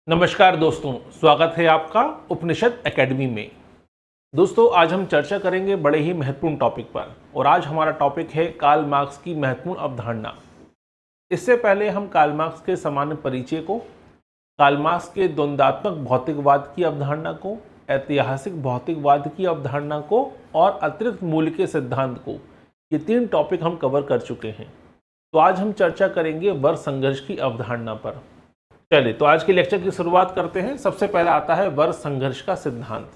नमस्कार दोस्तों, स्वागत है आपका उपनिषद एकेडमी में। दोस्तों, आज हम चर्चा करेंगे बड़े ही महत्वपूर्ण टॉपिक पर और आज हमारा टॉपिक है कार्ल मार्क्स की महत्वपूर्ण अवधारणा। इससे पहले हम कार्ल मार्क्स के सामान्य परिचय को, कार्ल मार्क्स के द्वंद्वात्मक भौतिकवाद की अवधारणा को, ऐतिहासिक भौतिकवाद की अवधारणा को और अतिरिक्त मूल्य के सिद्धांत को, ये 3 टॉपिक हम कवर कर चुके हैं। तो आज हम चर्चा करेंगे वर्ग संघर्ष की अवधारणा पर। चलिए, तो आज के लेक्चर की शुरुआत करते हैं। सबसे पहला आता है वर्ग संघर्ष का सिद्धांत।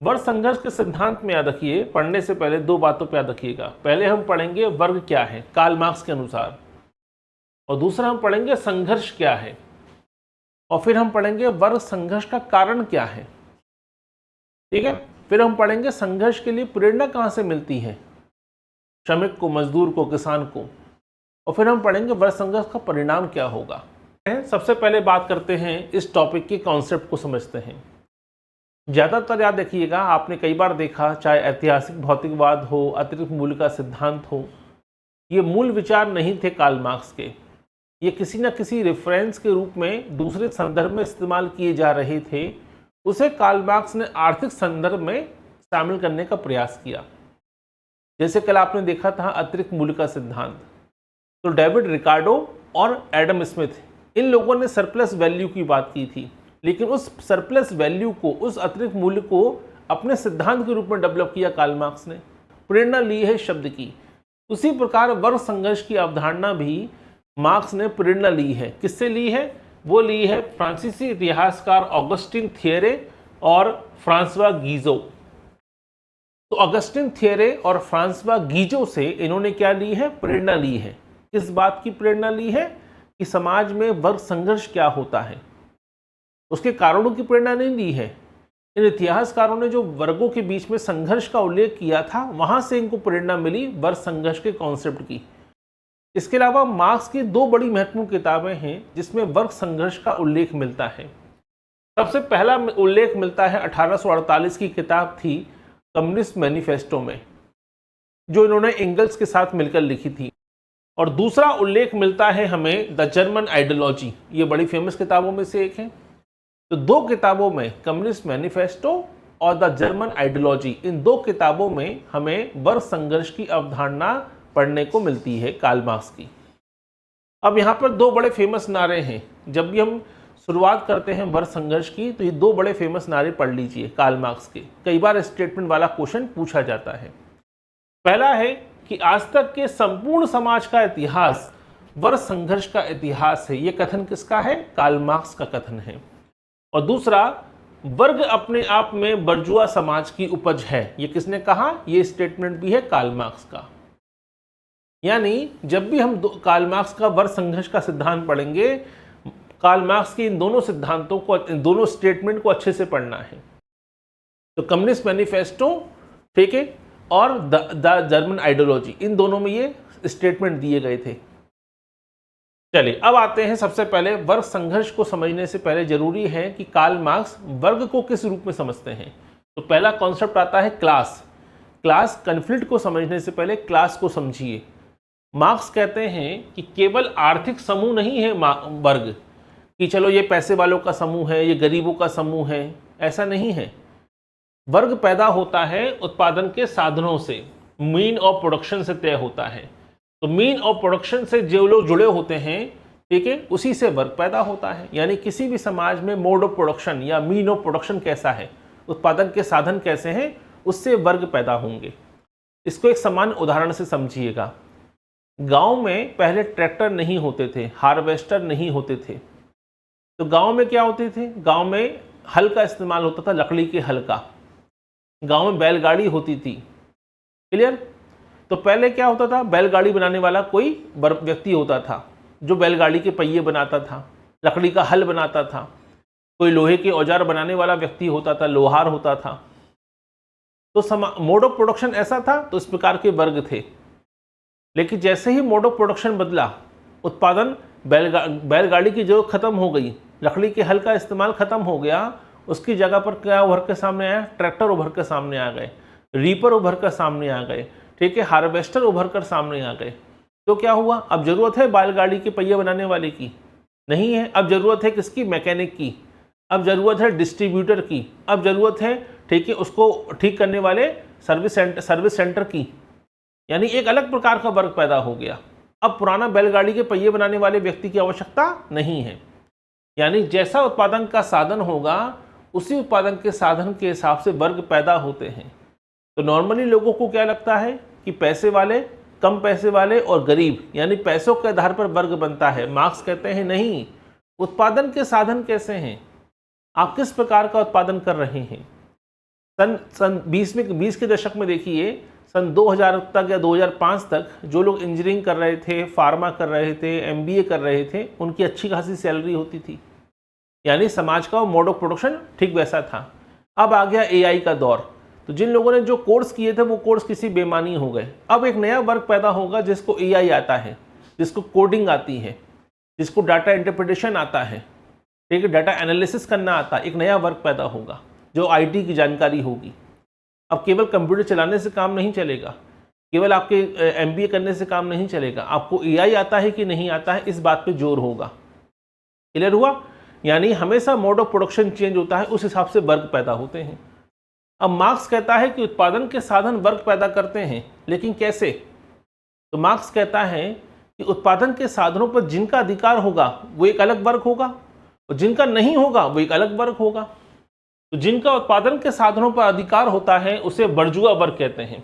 वर्ग संघर्ष के सिद्धांत में याद रखिए, पढ़ने से पहले 2 बातों पर याद रखिएगा। पहले हम पढ़ेंगे वर्ग क्या है कार्ल मार्क्स के अनुसार, और दूसरा हम पढ़ेंगे संघर्ष क्या है, और फिर हम पढ़ेंगे वर्ग संघर्ष का कारण क्या है। ठीक है, फिर हम पढ़ेंगे संघर्ष के लिए प्रेरणा कहाँ से मिलती है, श्रमिक को, मजदूर को, किसान को, और फिर हम पढ़ेंगे वर्ग संघर्ष का परिणाम क्या होगा। सबसे पहले बात करते हैं, इस टॉपिक के कॉन्सेप्ट को समझते हैं। ज़्यादातर याद रखिएगा, आपने कई बार देखा, चाहे ऐतिहासिक भौतिकवाद हो, अतिरिक्त मूल्य का सिद्धांत हो, ये मूल विचार नहीं थे कार्ल मार्क्स के। ये किसी न किसी रेफरेंस के रूप में दूसरे संदर्भ में इस्तेमाल किए जा रहे थे। उसे कार्ल मार्क्स ने आर्थिक संदर्भ में शामिल करने का प्रयास किया। जैसे कल आपने देखा था अतिरिक्त मूल्य का सिद्धांत, तो डेविड रिकार्डो और एडम स्मिथ, इन लोगों ने सरप्लस वैल्यू की बात की थी, लेकिन उस सरप्लस वैल्यू को, उस अतिरिक्त मूल्य को अपने सिद्धांत के रूप में डेवलप किया कार्ल मार्क्स ने। प्रेरणा ली है शब्द की। उसी प्रकार वर्ग संघर्ष की अवधारणा भी मार्क्स ने प्रेरणा ली है। किससे ली है? वो ली है फ्रांसीसी इतिहासकार ऑगस्टिन थियरे और फ्रांसवा गीजो। तो ऑगस्टिन थियरे और फ्रांसवा गीजो से इन्होंने क्या ली है? प्रेरणा ली है। किस बात की प्रेरणा ली है? कि समाज में वर्ग संघर्ष क्या होता है, उसके कारणों की प्रेरणा नहीं ली है। इन इतिहासकारों ने जो वर्गों के बीच में संघर्ष का उल्लेख किया था, वहां से इनको प्रेरणा मिली वर्ग संघर्ष के कॉन्सेप्ट की। इसके अलावा मार्क्स की 2 बड़ी महत्वपूर्ण किताबें हैं जिसमें वर्ग संघर्ष का उल्लेख मिलता है। सबसे पहला उल्लेख मिलता है 1848 की किताब थी कम्युनिस्ट मैनिफेस्टो में, जो इन्होंने एंगल्स के साथ मिलकर लिखी थी। और दूसरा उल्लेख मिलता है हमें द जर्मन आइडियोलॉजी, ये बड़ी फेमस किताबों में से एक है। तो 2 किताबों में, कम्युनिस्ट मैनिफेस्टो और द जर्मन आइडियोलॉजी, इन 2 किताबों में हमें वर्ग संघर्ष की अवधारणा पढ़ने को मिलती है कार्ल मार्क्स की। अब यहाँ पर 2 बड़े फेमस नारे हैं। जब भी हम शुरुआत करते हैं वर्ग संघर्ष की, तो ये 2 बड़े फेमस नारे पढ़ लीजिए कार्ल मार्क्स के। कई बार स्टेटमेंट वाला क्वेश्चन पूछा जाता है। पहला है कि आज तक के संपूर्ण समाज का इतिहास वर्ग संघर्ष का इतिहास है। यह कथन किसका है? कार्ल मार्क्स का कथन है। और दूसरा, वर्ग अपने आप में बर्जुआ समाज की उपज है। यह किसने कहा? यह स्टेटमेंट भी है कार्ल मार्क्स का। यानी जब भी हम कार्ल मार्क्स का वर्ग संघर्ष का सिद्धांत पढ़ेंगे, कार्ल मार्क्स के इन दोनों सिद्धांतों को, इन दोनों स्टेटमेंट को अच्छे से पढ़ना है। तो कम्युनिस्ट मैनिफेस्टो, ठीक है, और द जर्मन आइडियोलॉजी, इन दोनों में ये स्टेटमेंट दिए गए थे। चलिए, अब आते हैं। सबसे पहले वर्ग संघर्ष को समझने से पहले जरूरी है कि कार्ल मार्क्स वर्ग को किस रूप में समझते हैं। तो पहला कॉन्सेप्ट आता है क्लास। क्लास कन्फ्लिक्ट को समझने से पहले क्लास को समझिए। मार्क्स कहते हैं कि केवल आर्थिक समूह नहीं है वर्ग, कि चलो ये पैसे वालों का समूह है, ये गरीबों का समूह है, ऐसा नहीं है। वर्ग पैदा होता है उत्पादन के साधनों से, मीन ऑफ प्रोडक्शन से तय होता है। तो मीन ऑफ प्रोडक्शन से जो लोग जुड़े होते हैं, ठीक है, उसी से वर्ग पैदा होता है। यानी किसी भी समाज में मोड ऑफ प्रोडक्शन या मीन ऑफ प्रोडक्शन कैसा है, उत्पादन के साधन कैसे हैं, उससे वर्ग पैदा होंगे। इसको एक सामान्य उदाहरण से समझिएगा। गांव में पहले ट्रैक्टर नहीं होते थे, हार्वेस्टर नहीं होते थे। तो गांव में क्या होते थे? गांव में हल का इस्तेमाल होता था, लकड़ी के हल का। गांव में बैलगाड़ी होती थी। क्लियर? तो पहले क्या होता था? बैलगाड़ी बनाने वाला कोई व्यक्ति होता था जो बैलगाड़ी के पहिए बनाता था, लकड़ी का हल बनाता था। कोई लोहे के औजार बनाने वाला व्यक्ति होता था, लोहार होता था। तो मोड ऑफ प्रोडक्शन ऐसा था, तो इस प्रकार के वर्ग थे। लेकिन जैसे ही मोड ऑफ प्रोडक्शन बदला, उत्पादन, बैलगाड़ी की जरूरत खत्म हो गई, लकड़ी के हल का इस्तेमाल खत्म हो गया, उसकी जगह पर क्या उभर के सामने आया? ट्रैक्टर उभर कर सामने आ गए, रीपर उभर कर सामने आ गए, ठीक है, हार्वेस्टर उभर कर सामने आ गए। तो क्या हुआ? अब जरूरत है बैलगाड़ी के पहिए बनाने वाले की, नहीं है। अब ज़रूरत है किसकी? मैकेनिक की। अब ज़रूरत है डिस्ट्रीब्यूटर की। अब ज़रूरत है, ठीक है, उसको ठीक करने वाले सर्विस सेंटर की। यानी एक अलग प्रकार का वर्ग पैदा हो गया। अब पुराना बैलगाड़ी के पहिए बनाने वाले व्यक्ति की आवश्यकता नहीं है। यानी जैसा उत्पादन का साधन होगा उसी उत्पादन के साधन के हिसाब से वर्ग पैदा होते हैं। तो नॉर्मली लोगों को क्या लगता है कि पैसे वाले, कम पैसे वाले और गरीब, यानी पैसों के आधार पर वर्ग बनता है। मार्क्स कहते हैं नहीं, उत्पादन के साधन कैसे हैं, आप किस प्रकार का उत्पादन कर रहे हैं। सन 20 के दशक में देखिए, सन 2000 तक या 2005 तक जो लोग इंजीनियरिंग कर रहे थे, फार्मा कर रहे थे, MBA कर रहे थे, उनकी अच्छी खासी सैलरी होती थी। यानी समाज का मोड ऑफ प्रोडक्शन ठीक वैसा था। अब आ गया AI का दौर, तो जिन लोगों ने जो कोर्स किए थे वो कोर्स किसी बेमानी हो गए। अब एक नया वर्ग पैदा होगा जिसको AI आता है, जिसको कोडिंग आती है, जिसको डाटा इंटरप्रिटेशन आता है, ठीक है, डाटा एनालिसिस करना आता है। एक नया वर्ग पैदा होगा जो IT की जानकारी होगी। अब केवल कंप्यूटर चलाने से काम नहीं चलेगा, केवल आपके MBA करने से काम नहीं चलेगा, आपको AI आता है कि नहीं आता है इस बात पे जोर होगा। क्लियर हुआ? यानी हमेशा मोड ऑफ प्रोडक्शन चेंज होता है, उस हिसाब से वर्ग पैदा होते हैं। अब मार्क्स कहता है कि उत्पादन के साधन वर्ग पैदा करते हैं, लेकिन कैसे? तो मार्क्स कहता है कि उत्पादन के साधनों पर जिनका अधिकार होगा वो एक अलग वर्ग होगा, और जिनका नहीं होगा वो एक अलग वर्ग होगा। तो जिनका उत्पादन के साधनों पर अधिकार होता है उसे बर्जुआ वर्ग कहते हैं।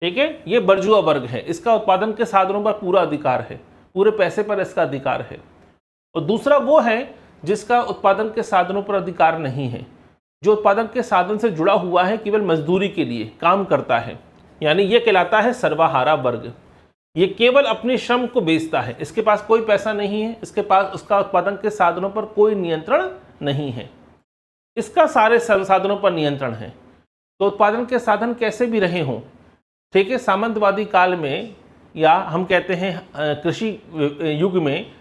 ठीक है, ये बर्जुआ वर्ग है, इसका उत्पादन के साधनों पर पूरा अधिकार है, पूरे पैसे पर इसका अधिकार है। और दूसरा वो है जिसका उत्पादन के साधनों पर अधिकार नहीं है, जो उत्पादन के साधन से जुड़ा हुआ है, केवल मजदूरी के लिए काम करता है, यानी ये कहलाता है सर्वहारा वर्ग। ये केवल अपने श्रम को बेचता है, इसके पास कोई पैसा नहीं है, इसके पास उसका उत्पादन के साधनों पर कोई नियंत्रण नहीं है, इसका सारे संसाधनों पर नियंत्रण है। तो उत्पादन के साधन कैसे भी रहे हों, ठीक है, सामंतवादी काल में या हम कहते हैं कृषि युग में,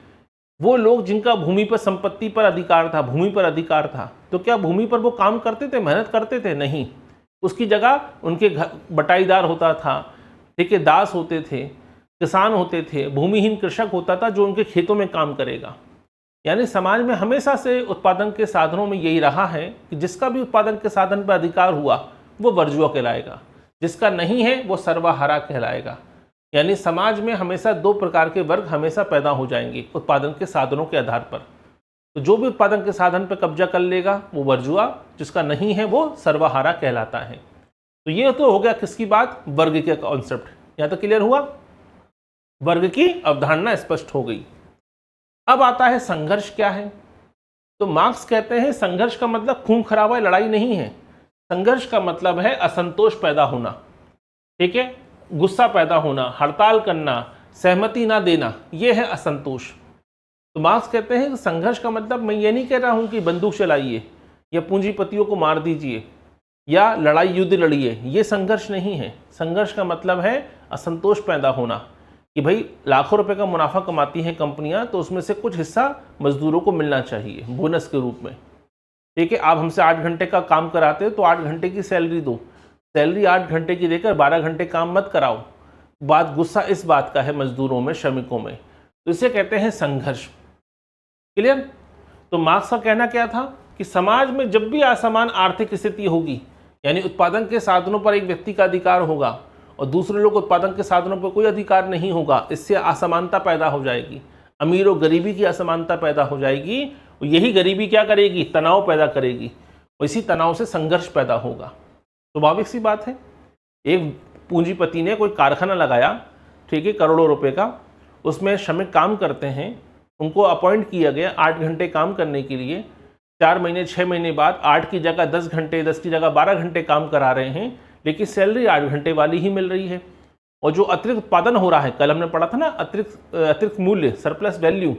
वो लोग जिनका भूमि पर, संपत्ति पर अधिकार था, भूमि पर अधिकार था, तो क्या भूमि पर वो काम करते थे, मेहनत करते थे? नहीं। उसकी जगह उनके घर बटाईदार होता था, ठीक है, दास होते थे, किसान होते थे, भूमिहीन कृषक होता था जो उनके खेतों में काम करेगा। यानी समाज में हमेशा से उत्पादन के साधनों में यही रहा है कि जिसका भी उत्पादन के साधन पर अधिकार हुआ वो बर्जुआ कहलाएगा, जिसका नहीं है वो सर्वहारा कहलाएगा। यानी समाज में हमेशा दो प्रकार के वर्ग हमेशा पैदा हो जाएंगे उत्पादन के साधनों के आधार पर। तो जो भी उत्पादन के साधन पर कब्जा कर लेगा वो बर्जुआ, जिसका नहीं है वो सर्वहारा कहलाता है। तो ये तो हो गया किसकी बात? वर्ग के कॉन्सेप्ट। यहाँ तो क्लियर हुआ, वर्ग की अवधारणा स्पष्ट हो गई। अब आता है संघर्ष क्या है। तो मार्क्स कहते हैं संघर्ष का मतलब खून खराबा, लड़ाई नहीं है। संघर्ष का मतलब है असंतोष पैदा होना, ठीक है, गुस्सा पैदा होना, हड़ताल करना, सहमति ना देना, यह है असंतोष। तो मार्क्स कहते हैं संघर्ष का मतलब, मैं ये नहीं कह रहा हूं कि बंदूक चलाइए या पूंजीपतियों को मार दीजिए या लड़ाई युद्ध लड़िए, ये संघर्ष नहीं है। संघर्ष का मतलब है असंतोष पैदा होना कि भाई लाखों रुपए का मुनाफा कमाती हैं कंपनियां, तो उसमें से कुछ हिस्सा मजदूरों को मिलना चाहिए बोनस के रूप में। ठीक है, आप हमसे 8 घंटे का काम कराते हो तो 8 घंटे की सैलरी दो, सैलरी 8 घंटे की देकर 12 घंटे काम मत कराओ। बात गुस्सा इस बात का है मजदूरों में, श्रमिकों में, तो इसे कहते हैं संघर्ष। क्लियर? तो मार्क्स का कहना क्या था कि समाज में जब भी असमान आर्थिक स्थिति होगी, यानी उत्पादन के साधनों पर एक व्यक्ति का अधिकार होगा और दूसरे लोग उत्पादन के साधनों पर कोई अधिकार नहीं होगा, इससे असमानता पैदा हो जाएगी, अमीर और गरीबी की असमानता पैदा हो जाएगी। और यही गरीबी क्या करेगी? तनाव पैदा करेगी, और इसी तनाव से संघर्ष पैदा होगा। स्वाभाविक सी बात है, एक पूंजीपति ने कोई कारखाना लगाया, ठीक है, करोड़ों रुपए का, उसमें श्रमिक काम करते हैं, उनको अपॉइंट किया गया 8 घंटे काम करने के लिए। 4 महीने 6 महीने बाद 8 की जगह 10 घंटे, 10 की जगह 12 घंटे काम करा रहे हैं, लेकिन सैलरी 8 घंटे वाली ही मिल रही है। और जो अतिरिक्त उत्पादन हो रहा है, कल हमने पढ़ा था ना, अतिरिक्त मूल्य, सरप्लस वैल्यू,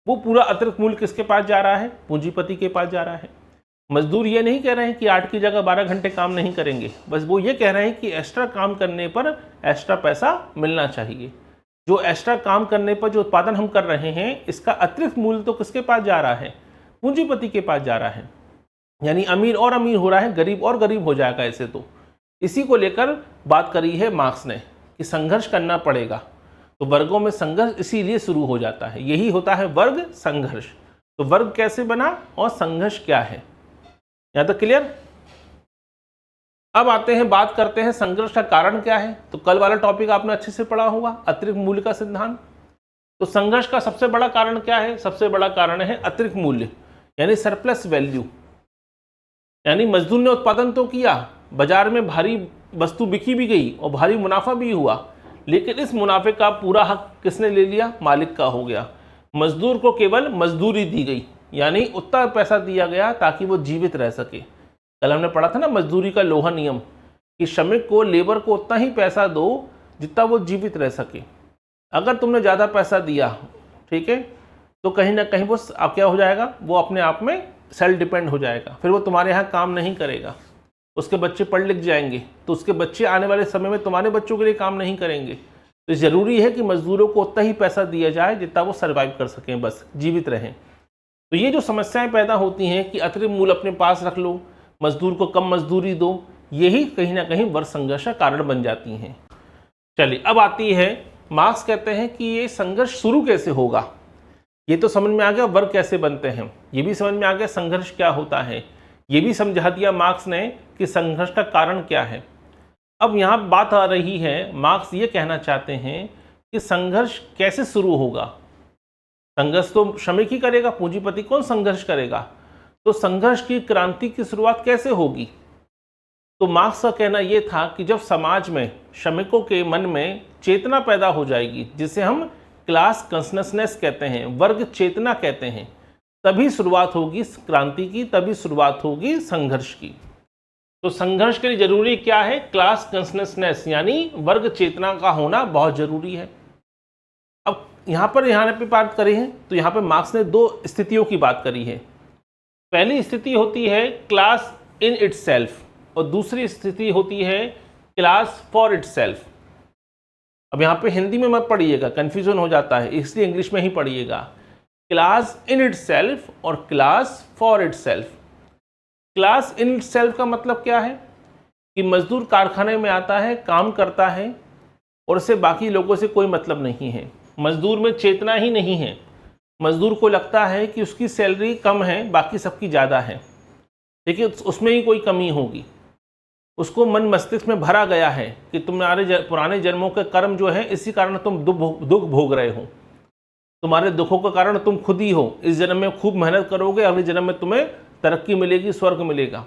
वो पूरा अतिरिक्त मूल्य किसके पास जा रहा है? पूंजीपति के पास जा रहा है। मजदूर ये नहीं कह रहे हैं कि 8 की जगह 12 घंटे काम नहीं करेंगे, बस वो ये कह रहे हैं कि एक्स्ट्रा काम करने पर एक्स्ट्रा पैसा मिलना चाहिए। जो एक्स्ट्रा काम करने पर जो उत्पादन हम कर रहे हैं, इसका अतिरिक्त मूल्य तो किसके पास जा रहा है? पूंजीपति के पास जा रहा है। यानी अमीर और अमीर हो रहा है, गरीब और गरीब हो जाएगा ऐसे। तो इसी को लेकर बात करी है मार्क्स ने कि संघर्ष करना पड़ेगा। तो वर्गों में संघर्ष इसीलिए शुरू हो जाता है, यही होता है वर्ग संघर्ष। तो वर्ग कैसे बना और संघर्ष क्या है, यहां तक क्लियर। अब आते हैं, बात करते हैं संघर्ष का कारण क्या है। तो कल वाला टॉपिक आपने अच्छे से पढ़ा होगा, अतिरिक्त मूल्य का सिद्धांत। तो संघर्ष का सबसे बड़ा कारण क्या है? सबसे बड़ा कारण है अतिरिक्त मूल्य, यानी सरप्लस वैल्यू। यानी मजदूर ने उत्पादन तो किया, बाजार में भारी वस्तु बिकी भी गई और भारी मुनाफा भी हुआ, लेकिन इस मुनाफे का पूरा हक किसने ले लिया? मालिक का हो गया। मजदूर को केवल मजदूरी दी गई, यानी उतना पैसा दिया गया ताकि वो जीवित रह सके। कल हमने पढ़ा था ना मजदूरी का लोहा नियम, कि श्रमिक को, लेबर को उतना ही पैसा दो जितना वो जीवित रह सके। अगर तुमने ज़्यादा पैसा दिया, ठीक है, तो कहीं ना कहीं वो क्या हो जाएगा? वो अपने आप में सेल्फ डिपेंड हो जाएगा, फिर वो तुम्हारे यहाँ काम नहीं करेगा, उसके बच्चे पढ़ लिख जाएंगे, तो उसके बच्चे आने वाले समय में तुम्हारे बच्चों के लिए काम नहीं करेंगे। तो ज़रूरी है कि मजदूरों को उतना ही पैसा दिया जाए जितना वो सर्वाइव कर सकें, बस जीवित रहें। तो ये जो समस्याएं पैदा होती हैं कि अतिरिक्त मूल्य अपने पास रख लो, मजदूर को कम मजदूरी दो, यही कहीं ना कहीं वर्ग संघर्ष का कारण बन जाती हैं। चलिए अब आती है, मार्क्स कहते हैं कि ये संघर्ष शुरू कैसे होगा। ये तो समझ में आ गया वर्ग कैसे बनते हैं, ये भी समझ में आ गया संघर्ष क्या होता है, ये भी समझा दिया मार्क्स ने कि संघर्ष का कारण क्या है। अब यहाँ बात आ रही है, मार्क्स ये कहना चाहते हैं कि संघर्ष कैसे शुरू होगा। संघर्ष तो श्रमिक ही करेगा, पूंजीपति कौन संघर्ष करेगा? तो संघर्ष की क्रांति की शुरुआत कैसे होगी? तो मार्क्स का कहना यह था कि जब समाज में श्रमिकों के मन में चेतना पैदा हो जाएगी, जिसे हम क्लास कॉन्शसनेस कहते हैं, वर्ग चेतना कहते हैं, तभी शुरुआत होगी क्रांति की, तभी शुरुआत होगी संघर्ष की। तो संघर्ष के लिए जरूरी क्या है? क्लास कॉन्शसनेस, यानी वर्ग चेतना का होना बहुत जरूरी है। अब यहाँ पे बात करी है, तो यहाँ पे मार्क्स ने दो स्थितियों की बात करी है। पहली स्थिति होती है क्लास इन इटसेल्फ और दूसरी स्थिति होती है क्लास फॉर इटसेल्फ। अब यहाँ पे हिंदी में मत पढ़िएगा, कन्फ्यूजन हो जाता है, इसलिए इंग्लिश में ही पढ़िएगा। क्लास इन इटसेल्फ और class for itself. Class in itself का मतलब क्या है? कि मजदूर कारखाने में आता है, काम करता है और उसे बाकी लोगों से कोई मतलब नहीं है। मजदूर में चेतना ही नहीं है। मजदूर को लगता है कि उसकी सैलरी कम है, बाकी सबकी ज़्यादा है, लेकिन उसमें ही कोई कमी होगी। उसको मन मस्तिष्क में भरा गया है कि तुम्हारे पुराने जन्मों के कर्म जो है, इसी कारण तुम दुख भोग रहे हो, तुम्हारे दुखों का कारण तुम खुद ही हो। इस जन्म में खूब मेहनत करोगे, अगले जन्म में तुम्हें तरक्की मिलेगी, स्वर्ग मिलेगा।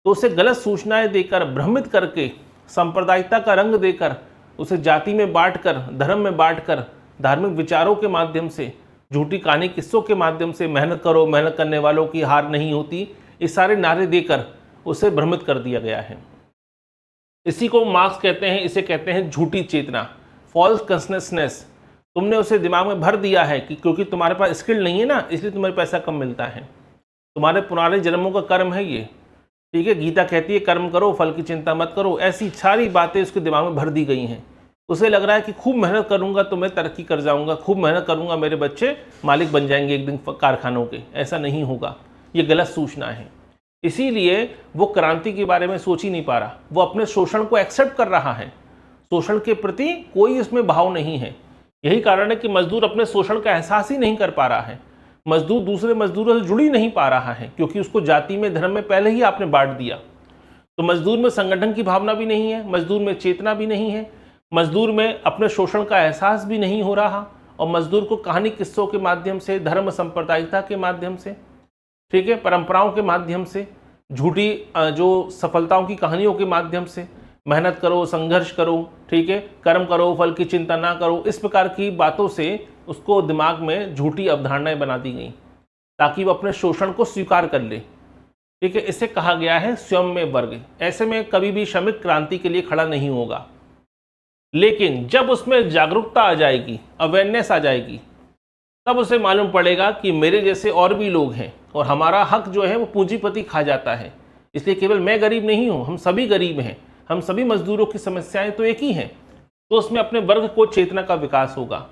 तो उसे गलत सूचनाएं देकर, भ्रमित करके, सांप्रदायिकता का रंग देकर, उसे जाति में बांटकर, धर्म में बांटकर, धार्मिक विचारों के माध्यम से, झूठी कहानी किस्सों के माध्यम से, मेहनत करो, मेहनत करने वालों की हार नहीं होती, ये सारे नारे देकर उसे भ्रमित कर दिया गया है। इसी को मार्क्स कहते हैं, इसे कहते हैं झूठी चेतना, फॉल्स कॉन्शसनेस। तुमने उसे दिमाग में भर दिया है कि क्योंकि तुम्हारे पास स्किल नहीं है ना, इसलिए तुम्हें पैसा कम मिलता है, तुम्हारे पुराने जन्मों का कर्म है ये, ठीक है। गीता कहती है कर्म करो, फल की चिंता मत करो। ऐसी सारी बातें उसके दिमाग में भर दी गई हैं। उसे लग रहा है कि खूब मेहनत करूंगा तो मैं तरक्की कर जाऊंगा, खूब मेहनत करूंगा मेरे बच्चे मालिक बन जाएंगे एक दिन कारखानों के। ऐसा नहीं होगा, ये गलत सूचना है। इसीलिए वो क्रांति के बारे में सोच ही नहीं पा रहा, वो अपने शोषण को एक्सेप्ट कर रहा है, शोषण के प्रति कोई इसमें भाव नहीं है। यही कारण है कि मजदूर अपने शोषण का एहसास ही नहीं कर पा रहा है, मजदूर दूसरे मजदूरों से जुड़ ही नहीं पा रहा है, क्योंकि उसको जाति में, धर्म में पहले ही आपने बांट दिया। तो मजदूर में संगठन की भावना भी नहीं है, मजदूर में चेतना भी नहीं है, मजदूर में अपने शोषण का एहसास भी नहीं हो रहा, और मजदूर को कहानी किस्सों के माध्यम से, धर्म सांप्रदायिकता के माध्यम से, ठीक है, परंपराओं के माध्यम से, झूठी जो सफलताओं की कहानियों के माध्यम से, मेहनत करो, संघर्ष करो, ठीक है, कर्म करो, फल की चिंता ना करो, इस प्रकार की बातों से उसको दिमाग में झूठी अवधारणाएं बना दी गई ताकि वो अपने शोषण को स्वीकार कर ले, ठीक है। इसे कहा गया है स्वयं में वर्ग। ऐसे में कभी भी श्रमिक क्रांति के लिए खड़ा नहीं होगा। लेकिन जब उसमें जागरूकता आ जाएगी, अवेयरनेस आ जाएगी, तब उसे मालूम पड़ेगा कि मेरे जैसे और भी लोग हैं और हमारा हक जो है वो पूंजीपति खा जाता है। इसलिए केवल मैं गरीब नहीं हूँ, हम सभी गरीब हैं, हम सभी मजदूरों की समस्याएं तो एक ही हैं। तो उसमें अपने वर्ग को चेतना का विकास होगा।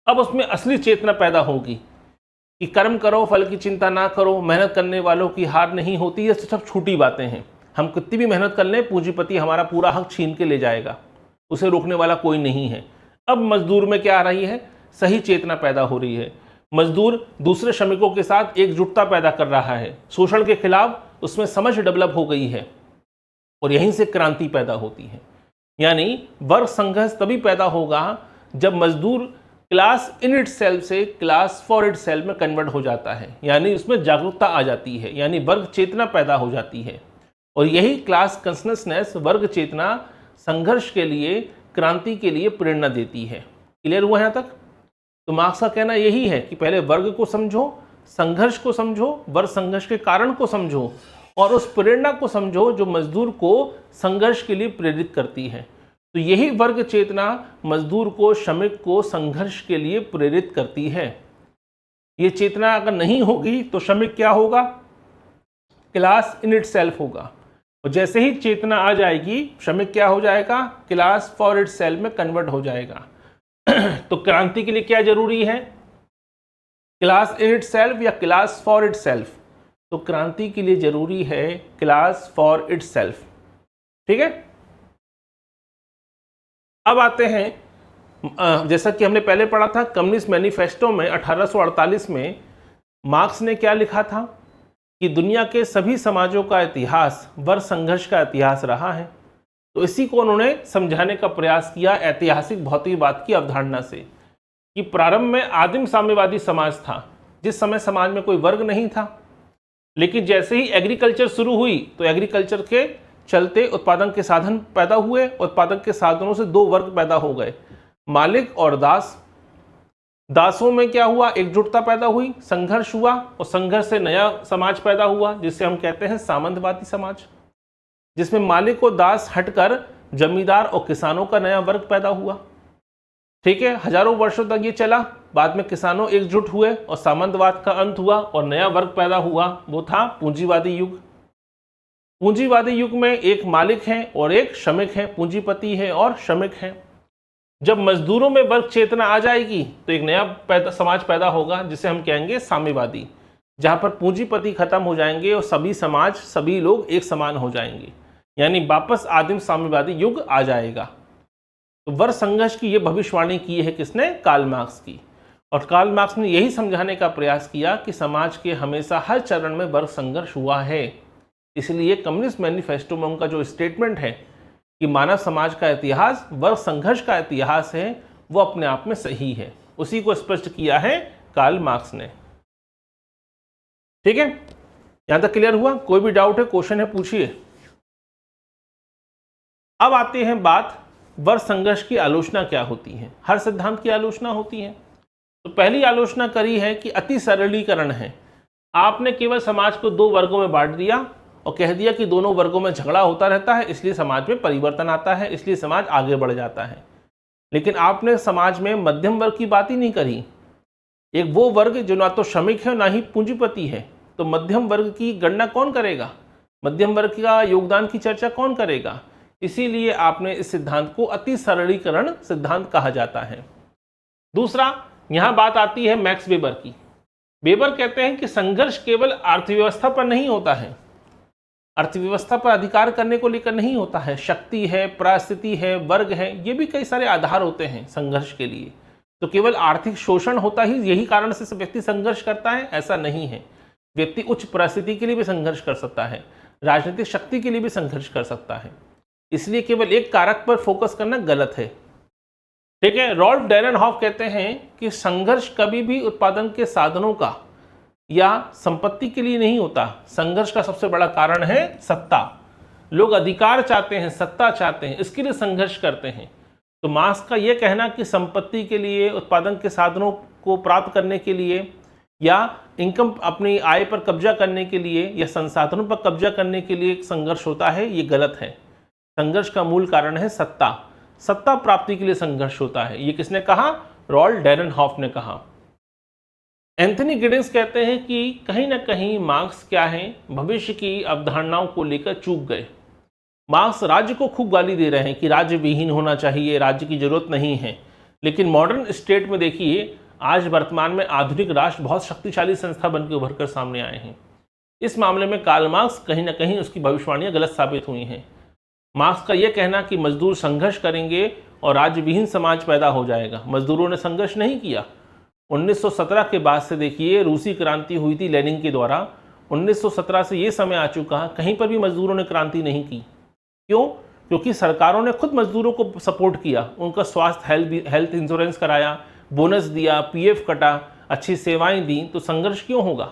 अब उसमें असली चेतना पैदा होगी कि कर्म करो, फल की चिंता ना करो, मेहनत करने वालों की हार नहीं होती, ये सब छोटी बातें हैं। हम कितनी भी मेहनत कर लें, पूंजीपति हमारा पूरा हक छीन के ले जाएगा, उसे रोकने वाला कोई नहीं है। अब मजदूर में क्या आ रही है? सही चेतना पैदा हो रही है। मजदूर दूसरे श्रमिकों के साथ एकजुटता पैदा कर रहा है, शोषण के खिलाफ उसमें समझ डेवलप हो गई है और यहीं से क्रांति पैदा होती है। यानी वर्ग संघर्ष तभी पैदा होगा जब मजदूर क्लास इन इट सेल्फ से क्लास फॉर इट सेल्फ में कन्वर्ट हो जाता है, यानी उसमें जागरूकता आ जाती है, यानी वर्ग चेतना पैदा हो जाती है। और यही क्लास कॉन्शसनेस वर्ग चेतना संघर्ष के लिए, क्रांति के लिए प्रेरणा देती है। क्लियर हुआ यहाँ तक? तो मार्क्स का कहना यही है कि पहले वर्ग को समझो, संघर्ष को समझो, वर्ग संघर्ष के कारण को समझो और उस प्रेरणा को समझो जो मजदूर को संघर्ष के लिए प्रेरित करती है। तो यही वर्ग चेतना मजदूर को, श्रमिक को संघर्ष के लिए प्रेरित करती है। ये चेतना अगर नहीं होगी तो श्रमिक क्या होगा? क्लास इन इट सेल्फ होगा। और जैसे ही चेतना आ जाएगी, श्रमिक क्या हो जाएगा? क्लास फॉर इट सेल्फ में कन्वर्ट हो जाएगा। तो क्रांति के लिए क्या जरूरी है? क्लास इन इट सेल्फ या क्लास फॉर इट सेल्फ? तो क्रांति के लिए जरूरी है क्लास फॉर इट सेल्फ। ठीक है, अब आते हैं, जैसा कि हमने पहले पढ़ा था, कम्युनिस्ट मैनिफेस्टो में 1848 में मार्क्स ने क्या लिखा था कि दुनिया के सभी समाजों का इतिहास वर्ग संघर्ष का इतिहास रहा है। तो इसी को उन्होंने समझाने का प्रयास किया ऐतिहासिक भौतिकवाद की अवधारणा से कि प्रारंभ में आदिम साम्यवादी समाज था, जिस समय समाज में कोई वर्ग नहीं था, लेकिन जैसे ही एग्रीकल्चर शुरू हुई तो एग्रीकल्चर के चलते उत्पादन के साधन पैदा हुए, उत्पादन के साधनों से दो वर्ग पैदा हो गए, मालिक और दास। दासों में क्या हुआ? एकजुटता पैदा हुई, संघर्ष हुआ और संघर्ष से नया समाज पैदा हुआ जिसे हम कहते हैं सामंतवादी समाज, जिसमें मालिक और दास हटकर जमींदार और किसानों का नया वर्ग पैदा हुआ। ठीक है, हजारों वर्षों तक ये चला, बाद में किसानों एकजुट हुए और सामंतवाद का अंत हुआ और नया वर्ग पैदा हुआ, वो था पूंजीवादी युग। पूंजीवादी युग में एक मालिक है और एक श्रमिक है, पूंजीपति है और श्रमिक है। जब मजदूरों में वर्ग चेतना आ जाएगी तो एक नया समाज पैदा होगा जिसे हम कहेंगे साम्यवादी, जहां पर पूंजीपति खत्म हो जाएंगे और सभी समाज, सभी लोग एक समान हो जाएंगे, यानी वापस आदिम साम्यवादी युग आ जाएगा। तो वर्ग संघर्ष की ये भविष्यवाणी की है किसने? कार्ल मार्क्स की। और कार्ल मार्क्स ने यही समझाने का प्रयास किया कि समाज के हमेशा हर चरण में वर्ग संघर्ष हुआ है। इसलिए कम्युनिस्ट मैनिफेस्टो में उनका जो स्टेटमेंट है कि मानव समाज का इतिहास वर्ग संघर्ष का इतिहास है, वो अपने आप में सही है। उसी को स्पष्ट किया है कार्ल मार्क्स ने। ठीक है, यहां तक क्लियर हुआ? कोई भी डाउट है, क्वेश्चन है, पूछिए। अब आते हैं बात वर्ग संघर्ष की आलोचना क्या होती है। हर सिद्धांत की आलोचना होती है। तो पहली आलोचना करी है कि अति सरलीकरण है। आपने केवल समाज को दो वर्गों में बांट दिया और कह दिया कि दोनों वर्गों में झगड़ा होता रहता है, इसलिए समाज में परिवर्तन आता है, इसलिए समाज आगे बढ़ जाता है। लेकिन आपने समाज में मध्यम वर्ग की बात ही नहीं करी। एक वो वर्ग जो ना तो श्रमिक है ना ही पूंजीपति है, तो मध्यम वर्ग की गणना कौन करेगा? मध्यम वर्ग का योगदान की चर्चा कौन करेगा? इसीलिए आपने इस सिद्धांत को अति सरलीकरण सिद्धांत कहा जाता है। दूसरा, यहां बात आती है मैक्स वेबर की। वेबर कहते हैं कि संघर्ष केवल अर्थव्यवस्था पर नहीं होता है, अर्थव्यवस्था पर अधिकार करने को लेकर नहीं होता है। शक्ति है, परिस्थिति है, वर्ग है, ये भी कई सारे आधार होते हैं संघर्ष के लिए। तो केवल आर्थिक शोषण होता ही यही कारण से व्यक्ति संघर्ष करता है, ऐसा नहीं है। व्यक्ति उच्च परिस्थिति के लिए भी संघर्ष कर सकता है, राजनीतिक शक्ति के लिए भी संघर्ष कर सकता है। इसलिए केवल एक कारक पर फोकस करना गलत है। ठीक है, रॉल्फ डेरेनहॉफ कहते हैं कि संघर्ष कभी भी उत्पादन के साधनों का या संपत्ति के लिए नहीं होता। संघर्ष का सबसे बड़ा कारण है सत्ता। लोग अधिकार चाहते हैं, सत्ता चाहते हैं, इसके लिए संघर्ष करते हैं। तो मार्क्स का यह कहना कि संपत्ति के लिए, उत्पादन के साधनों को प्राप्त करने के लिए या इनकम, अपनी आय पर कब्जा करने के लिए या संसाधनों पर कब्जा करने के लिए संघर्ष होता है, ये गलत है। संघर्ष का मूल कारण है सत्ता। सत्ता प्राप्ति के लिए संघर्ष होता है। ये किसने कहा? रॉल्फ डेरेनहॉफ ने कहा। एंथनी गिडिंस कहते हैं कि कहीं ना कहीं मार्क्स क्या है, भविष्य की अवधारणाओं को लेकर चूक गए। मार्क्स राज्य को खूब गाली दे रहे हैं कि राज्य विहीन होना चाहिए, राज्य की जरूरत नहीं है। लेकिन मॉडर्न स्टेट में देखिए, आज वर्तमान में आधुनिक राष्ट्र बहुत शक्तिशाली संस्था बनकर उभर कर सामने आए हैं। इस मामले में कार्ल मार्क्स कहीं ना कहीं उसकी भविष्यवाणियां गलत साबित हुई हैं। मार्क्स का यह कहना कि मजदूर संघर्ष करेंगे और राज्य विहीन समाज पैदा हो जाएगा, मजदूरों ने संघर्ष नहीं किया। 1917 के बाद से देखिए रूसी क्रांति हुई थी लेनिन के द्वारा। 1917 से ये समय आ चुका, कहीं पर भी मजदूरों ने क्रांति नहीं की। क्यों? क्योंकि सरकारों ने खुद मजदूरों को सपोर्ट किया, उनका स्वास्थ्य हेल्थ इंश्योरेंस कराया, बोनस दिया, पीएफ कटा, अच्छी सेवाएं दी, तो संघर्ष क्यों होगा?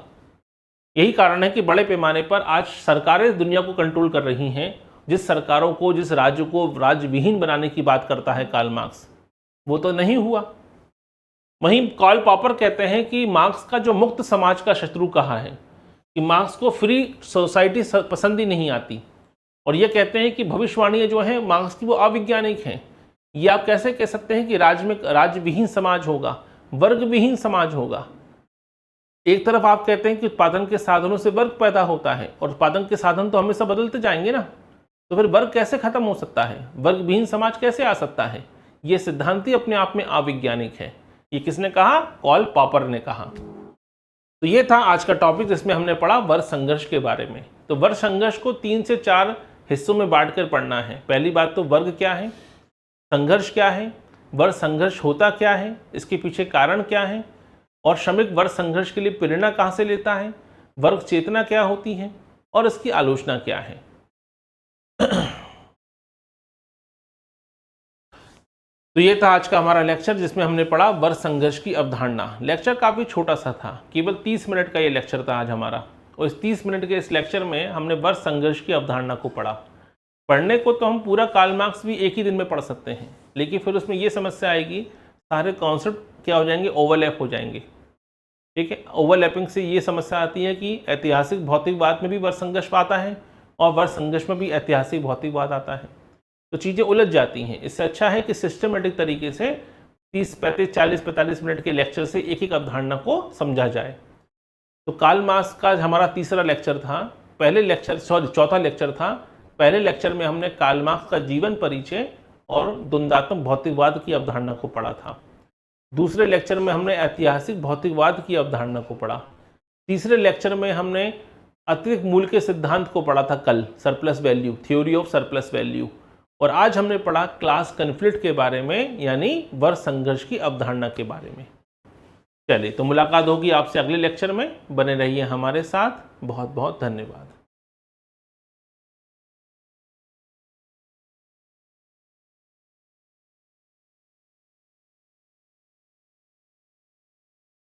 यही कारण है कि बड़े पैमाने पर आज सरकारें दुनिया को कंट्रोल कर रही हैं। जिस सरकारों को, जिस राज्य को राज्यविहीन बनाने की बात करता है कार्ल मार्क्स, वो तो नहीं हुआ। वहीं कार्ल पॉपर कहते हैं कि मार्क्स का जो मुक्त समाज का शत्रु कहा है, कि मार्क्स को फ्री सोसाइटी पसंद ही नहीं आती, और ये कहते हैं कि भविष्यवाणियाँ जो हैं मार्क्स की वो अवैज्ञानिक हैं। ये आप कैसे कह सकते हैं कि राज्यविहीन समाज होगा, वर्गविहीन समाज होगा? एक तरफ आप कहते हैं कि उत्पादन के साधनों से वर्ग पैदा होता है, और उत्पादन के साधन तो हमेशा बदलते जाएंगे ना, तो फिर वर्ग कैसे खत्म हो सकता है? वर्गविहीन समाज कैसे आ सकता है? ये सिद्धांत ही अपने आप में अवैज्ञानिक है। ये किसने कहा? कार्ल पॉपर ने कहा। तो ये था आज का टॉपिक जिसमें हमने पढ़ा वर्ग संघर्ष के बारे में। तो वर्ग संघर्ष को 3 से 4 हिस्सों में बांटकर पढ़ना है। पहली बात तो वर्ग क्या है, संघर्ष क्या है, वर्ग संघर्ष होता क्या है, इसके पीछे कारण क्या है, और श्रमिक वर्ग संघर्ष के लिए प्रेरणा कहाँ से लेता है, वर्ग चेतना क्या होती है, और इसकी आलोचना क्या है। तो ये था आज का हमारा लेक्चर जिसमें हमने पढ़ा वर्ग संघर्ष की अवधारणा। लेक्चर काफ़ी छोटा सा था, केवल 30 मिनट का ये लेक्चर था आज हमारा, और इस 30 मिनट के इस लेक्चर में हमने वर्ग संघर्ष की अवधारणा को पढ़ा। पढ़ने को तो हम पूरा कार्ल मार्क्स भी एक ही दिन में पढ़ सकते हैं, लेकिन फिर उसमें ये समस्या आएगी, सारे कॉन्सेप्ट क्या हो जाएंगे, ओवरलैप हो जाएंगे। ठीक है, ओवरलैपिंग से ये समस्या आती है कि ऐतिहासिक भौतिकवाद में भी वर्ग संघर्ष आता है और वर्ग संघर्ष में भी ऐतिहासिक भौतिकवाद आता है, तो चीज़ें उलझ जाती हैं। इससे अच्छा है कि सिस्टमेटिक तरीके से 30, 35, 40, 45 मिनट के लेक्चर से एक एक अवधारणा को समझा जाए। तो कार्ल मार्क्स का हमारा तीसरा लेक्चर था, चौथा लेक्चर था। पहले लेक्चर में हमने कार्ल मार्क्स का जीवन परिचय और द्वंद्वात्मक भौतिकवाद की अवधारणा को पढ़ा था। दूसरे लेक्चर में हमने ऐतिहासिक भौतिकवाद की अवधारणा को पढ़ा। तीसरे लेक्चर में हमने अतिरिक्त मूल्य के सिद्धांत को पढ़ा था कल, surplus value, theory of surplus value. और आज हमने पढ़ा क्लास कन्फ्लिक्ट के बारे में, यानी वर्ग संघर्ष की अवधारणा के बारे में। चलिए, तो मुलाकात होगी आपसे अगले लेक्चर में। बने रहिए हमारे साथ। बहुत बहुत धन्यवाद।